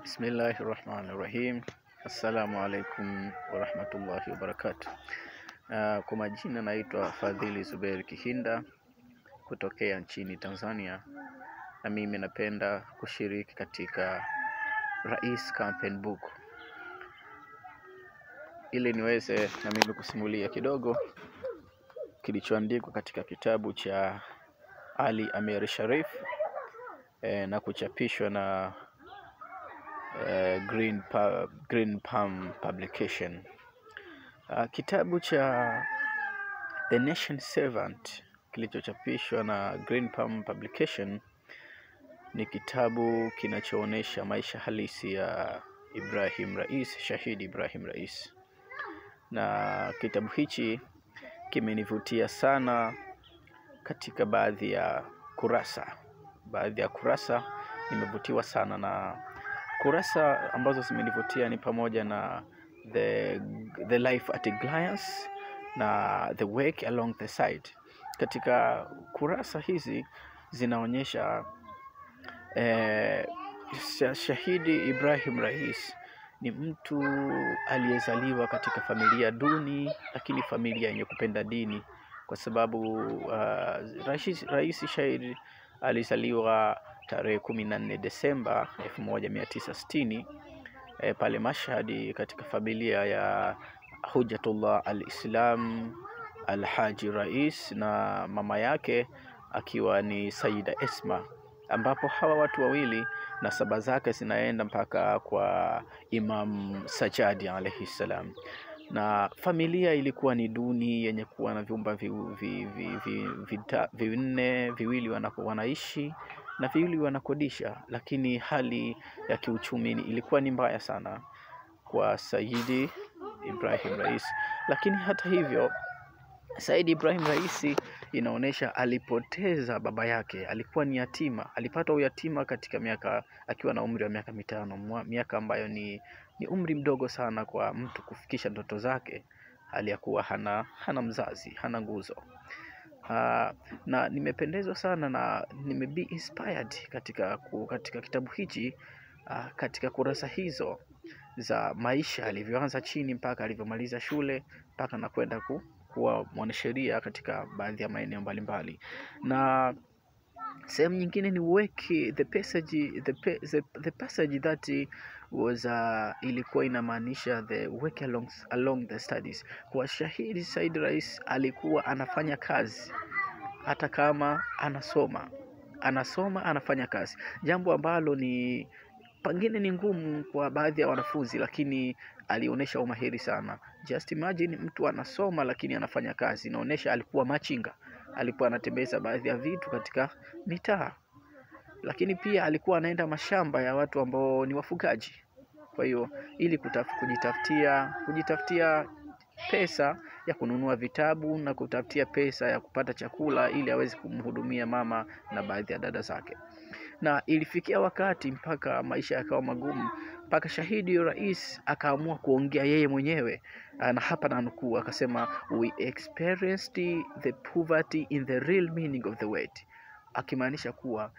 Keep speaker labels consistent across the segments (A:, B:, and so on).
A: Bismillahirrahmanirrahim. Assalamu alaikum warahmatullahi wabarakatuh. Kwa majina naitwa Fadhili Zuberi Kihinda kutokea nchini Tanzania, na mimi napenda kushiriki katika Rais Campaign Book ili niweze na mimi kusimulia kidogo kilichoandikwa katika kitabu cha Ali Amir Sharif na kuchapishwa na Green Palm Publication. Kitabu cha The Nation Servant kilichochapishwa na Green Palm Publication ni kitabu kinachoonesha maisha halisi ya Ibrahim Rais, Shahidi Ibrahim Rais. Na kitabu hichi kimenivutia sana katika baadhi ya kurasa nimevutiwa sana, na kurasa ambazo zimenivutia ni pamoja na the life at a glance na the work along the side. Katika kurasa hizi zinaonyesha Shahidi Ibrahim Rais ni mtu aliyezaliwa katika familia duni, lakini familia yenye kupenda dini, kwa sababu Rais Shahidi alizaliwa tarehe 14 Desemba 1960 pale Mashhad, katika familia ya Hujjatullah al-Islam Al-Haji Rais, na mama yake akiwa ni Saida Esma, ambapo hawa watu wawili nasaba zake zinaenda mpaka kwa Imam Sajjad alayhi salam. Na familia ilikuwa ni duni yenye kuwa na vyumba vinne, viwili wanaishi na viwili wanakodisha, lakini hali ya kiuchumi ilikuwa ni mbaya sana kwa Saidi Ibrahim Rais. Lakini hata hivyo, Saidi Ibrahim Rais inaonesha alipoteza baba yake, alikuwa ni yatima. Alipata uyatima katika akiwa na umri wa miaka 5, miaka ambayo ni umri mdogo sana kwa mtu kufikisha ndoto zake, hali ya kuwa hana mzazi, hana nguzo. Na nimependezwa sana na be inspired katika kitabu hichi, katika kurasa hizo za maisha alivyoanza chini mpaka alivyomaliza shule, mpaka na kwenda kuwa mwanasheria katika baadhi ya maeneo mbalimbali. Na sehemu nyingine ni the passage that was ilikuwa inamaanisha the work along the studies. Kwa Shahidi Said Rais alikuwa anafanya kazi hata kama anasoma anafanya kazi, jambo ambalo ni pengine ni ngumu kwa baadhi ya wanafunzi, lakini alionyesha umahiri sana. Just imagine mtu anasoma lakini anafanya kazi. Inaonyesha alikuwa machinga, alikuwa anatembeza baadhi ya vitu katika mitaa, lakini pia alikuwa anaenda mashamba ya watu ambao ni wafugaji. Kwa hiyo ili kujitafutia pesa ya kununua vitabu na kutafutia pesa ya kupata chakula ili aweze kumhudumia mama na baadhi ya dada zake. Na ilifikia wakati mpaka maisha yakawa magumu, mpaka Shahidi Rais akaamua kuongea yeye mwenyewe, na hapa na nukuu, akasema we experienced the poverty in the real meaning of the word, akimaanisha kuwa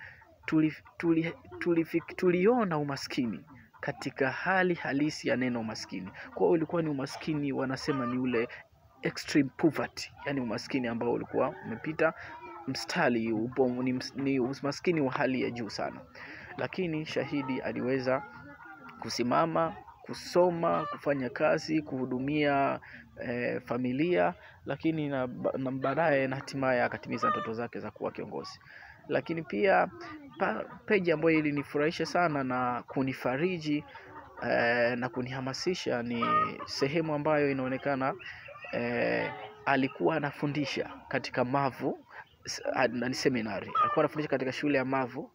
A: tuliona umaskini katika hali halisi ya neno umaskini. Kwa hiyo ulikuwa ni umaskini, wanasema ni ule extreme poverty, yani umaskini ambao ulikuwa umepita mstari, ni umaskini wa hali ya juu sana. Lakini Shahidi aliweza kusimama, kusoma, kufanya kazi, kuhudumia familia, lakini na baadaye na hatimaye akatimiza ndoto zake za kuwa kiongozi. Lakini pia peji ambayo ilinifurahisha sana na kunifariji na kunihamasisha ni sehemu ambayo inaonekana alikuwa anafundisha katika Mavu na seminari. Alikuwa anafundisha katika shule ya Mavu,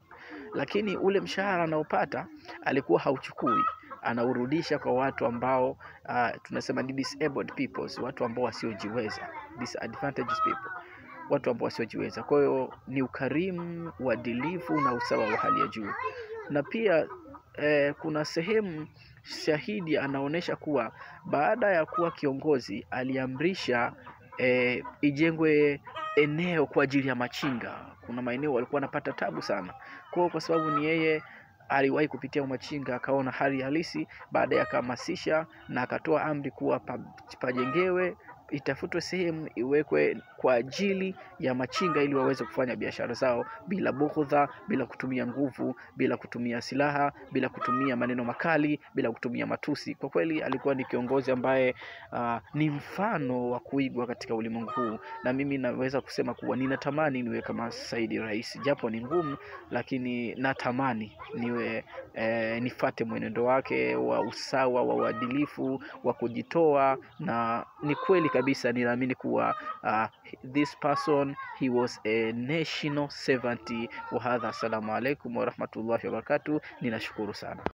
A: lakini ule mshahara anaopata alikuwa hauchukui, anaurudisha kwa watu ambao tunasema ni disabled peoples, watu ambao wasiojiweza, disadvantaged people, watu ambao wasiojiweza. Kwa hiyo ni ukarimu, uadilifu na usawa wa hali ya juu. Na pia kuna sehemu Shahidi anaonesha kuwa baada ya kuwa kiongozi aliamrisha ijengwe eneo kwa ajili ya machinga. Kuna maeneo walikuwa wanapata tabu sana. Kwa sababu ni yeye aliwahi kupitia umachinga, akaona hali halisi, baadaye akahamasisha na akatoa amri kuwa pajengewe, itafutwe sehemu iwekwe kwa ajili ya machinga ili waweze kufanya biashara zao bila bughudha, bila kutumia nguvu, bila kutumia silaha, bila kutumia maneno makali, bila kutumia matusi. Kwa kweli alikuwa ni kiongozi ambaye ni mfano wa kuigwa katika ulimwengu huu, na mimi naweza kusema kuwa ninatamani niwe kama Said Rais, japo ni ngumu, lakini natamani niwe nifate mwenendo wake wa usawa, wa uadilifu, wa kujitoa. Na ni kweli kabisa ninaamini kuwa this person, he was a national servant. Wa hadha, assalamu alaikum wa rahmatullahi wa barakatuh. Ninashukuru sana.